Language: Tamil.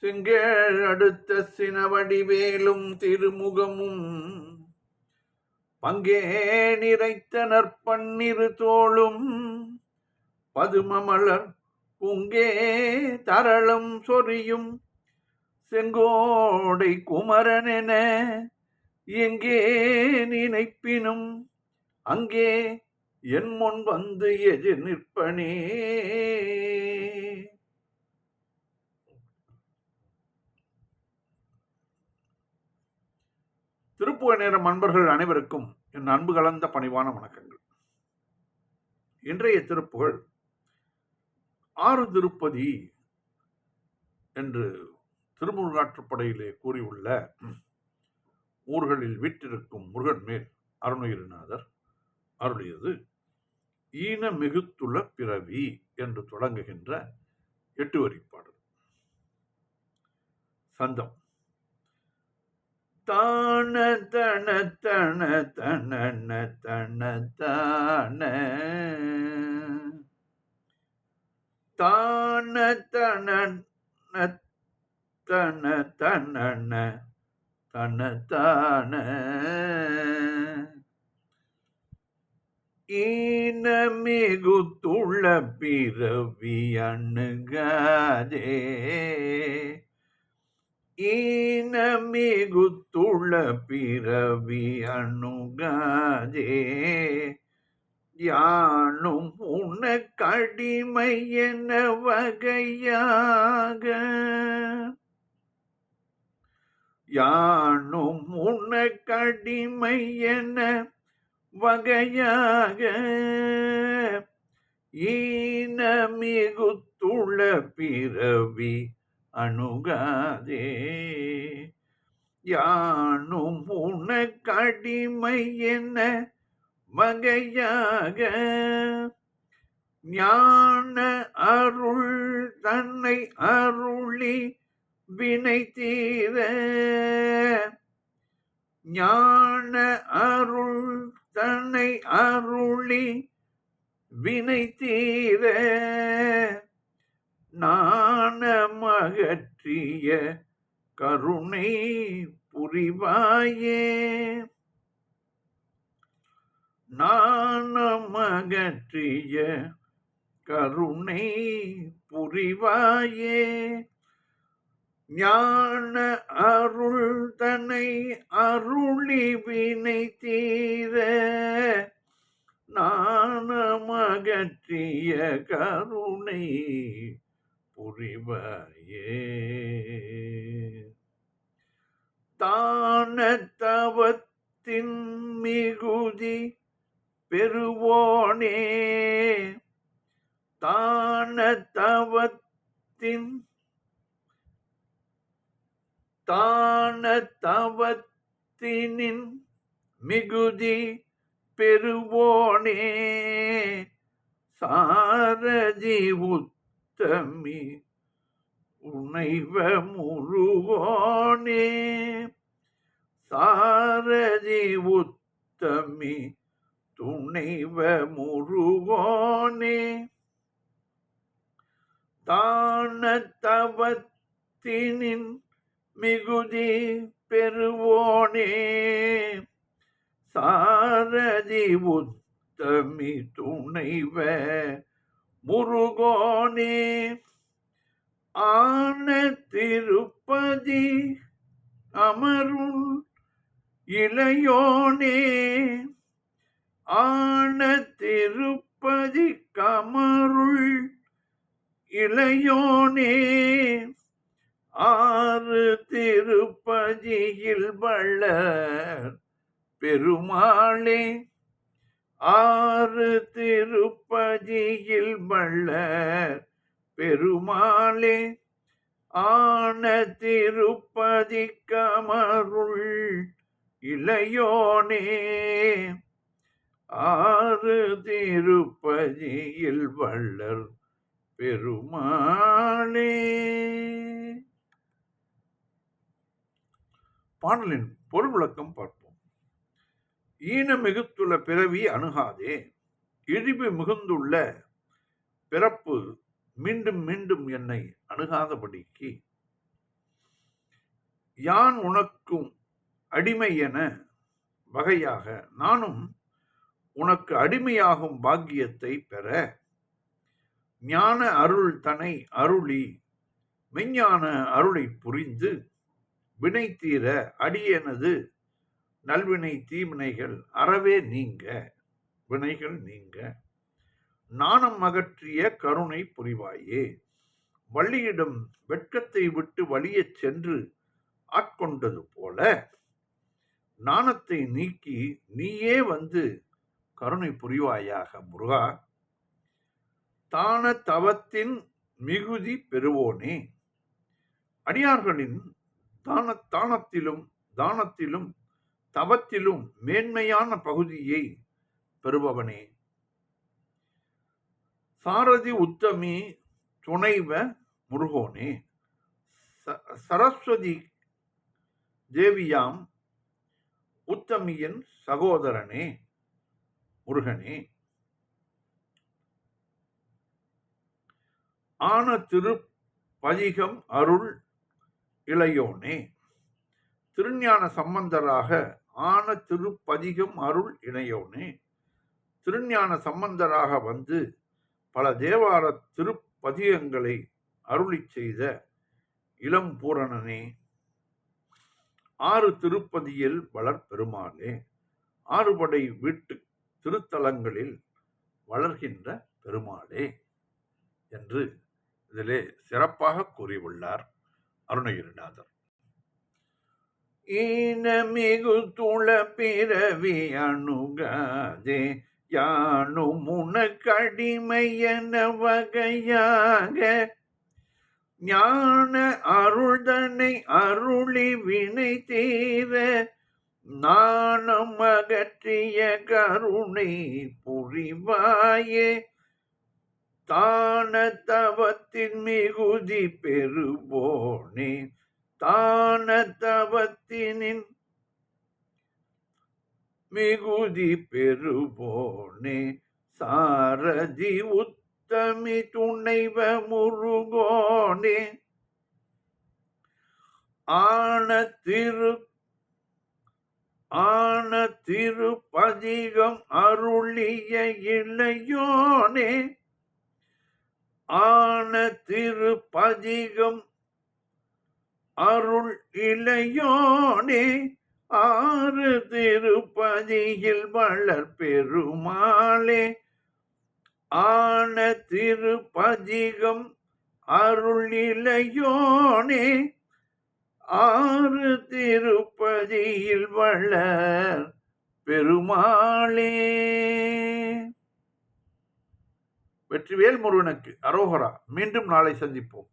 செங்கேழ் அடுத்த சினவடிவேலும் திருமுகமும் பங்கே நிறைத்த நற்பன்னிரு தோளும் பதுமமலர் குங்கே தரளம் சொரியும் செங்கோடை குமரனென எங்கே நினைப்பினும் அங்கே என் முன் வந்து எதிர் நிற்பனே. திருப்புகழ் நேரம் அன்பர்கள் அனைவருக்கும் என் அன்பு கலந்த பணிவான வணக்கங்கள். இன்றைய திருப்புகழ் ஆறு திருப்பதி என்று திருமுருகாற்றுப்படையிலே கூறியுள்ள ஊர்களில் வீற்றிருக்கும் முருகன் மேல் அருணகிரிநாதர் அருளியது ஈன மிகுத்துள்ள பிறவி என்று தொடங்குகின்ற 8 வரி பாடல். சந்தம் தான தன தன தன தன தான தான தன தன தன தன தான ஈன மிகுத்துள்ள பிறவி அணுகாதே ஈன மிகுத்துள்ள பிறவி அணுகாதே யானும் உனக்கடிமை என வகையாக யானும் உனக்கடிமை என வகையாக ஈன மிகுத்துள்ள பிறவி அணுகாதே யானும் உனக்கடிமை என வகையாக ஞான அருள் தன்னை அருளி வினை தீர ஞான அருள் தன்னை அருளி வினை தீர நாணமகற்றிய கருணை புரிவாயே நாணமகற்றிய கருணை புரிவாயே ஞான அருள் தன்னை அருளி வினை தீர நாணமகற்றிய கருணை புரிவாயே தான தவத்தின் மிகுதி பெறுவோனே தான தவத்தின் தான தவத்தினின் மிகுதி பெறுவோனே சாரதி உத்தமி உனைவ முருகோனே சாரதி உத்தமி துணைவ முருகோனே தான தவத்தினின் மிகுதி பெறுவோனே சாரதி உத்தமி துணைவ முருகோனே ஆன திருப்பதி அமருள் இளையோனே ஆன திருப்பதி கமருள் இளையோனே ஆறு திருப்பதியில் வளர் பெருமாளே ஆறு திருப்பதியில் வளர் பெருமாளே ஆன திருப்பதி கமருள் இளையோனே ஆறு திருப்பதியில் வளர் பெருமாளே. பாடலின் பொருள் விளக்கம் பார்ப்போம். ஈன மிகுத்துள்ள பிறவி அணுகாதே இழிவு மிகுந்துள்ள பிறப்பு மீண்டும் மீண்டும் என்னை அணுகாதபடிக்கு யான் உனக்கும் அடிமை என வகையாக நானும் உனக்கு அடிமையாகும் பாக்கியத்தை பெற ஞான அருள் தனை அருளி மெஞ்ஞான அருளை புரிந்து வினை தீர அடியனது நல்வினை தீவினைகள் அறவே நீங்க வினைகள் நீங்க நாணம் அகற்றிய கருணை புரிவாயே. வள்ளியிடம் வெட்கத்தை விட்டு வலியச் சென்று ஆட்கொண்டது போல நாணத்தை நீக்கி நீயே வந்து கருணை புரிவாயாக முருகா. தான தவத்தின் மிகுதி பெறுவோனே, அடியார்களின் தானத்திலும் தவத்திலும் மேன்மையான பகுதியை பெறுபவனே. சாரதி உத்தமி துணைவ முருகோனே, சரஸ்வதி தேவியாம் உத்தமியின் சகோதரனே முருகனே. ஆன திருப்பதிகம் அருள் இளையோனே, திருஞான சம்பந்தராக ஆன திருப்பதிகம் அருள் இளையோனே, திருஞான சம்பந்தராக வந்து பல தேவார திருப்பதிகங்களை அருளி செய்த இளம் பூரணனே. 6 திருப்பதியில் வளர் பெருமாளே, 6 படை வீட்டு திருத்தலங்களில் வளர்கின்ற பெருமாளே என்று இதிலே சிறப்பாக கூறியுள்ளார் அருணகிரிநாதர். ஈனமிகு துள பிறவி அணுகாதே யானும் உனக்கடிமை என வகையாக ஞான அருள்தனை அருளி வினை தீர நாணம் அகற்றிய கருணை புரிவாயே. தான தவத்தின் மிகுதி பெறுவோனே, தான தவத்தினின் மிகுதி பெறுவோனே. சாரதி உத்தமி துணைவ முருகோனே, ஆன திருப்பதிகம் அருளிய இளையோனே, ஆன திருப்பதிகம் அருள் இளையோனே. 6 திருப்பதியில் வளர் பெருமாளே, ஆன திருப்பதிகம் அருள் இளையோனே. 6 திருப்பதியில் வளர் பெருமாளே. வெற்றிவேல் முருகனுக்கு அரோகரா. மீண்டும் நாளை சந்திப்போம்.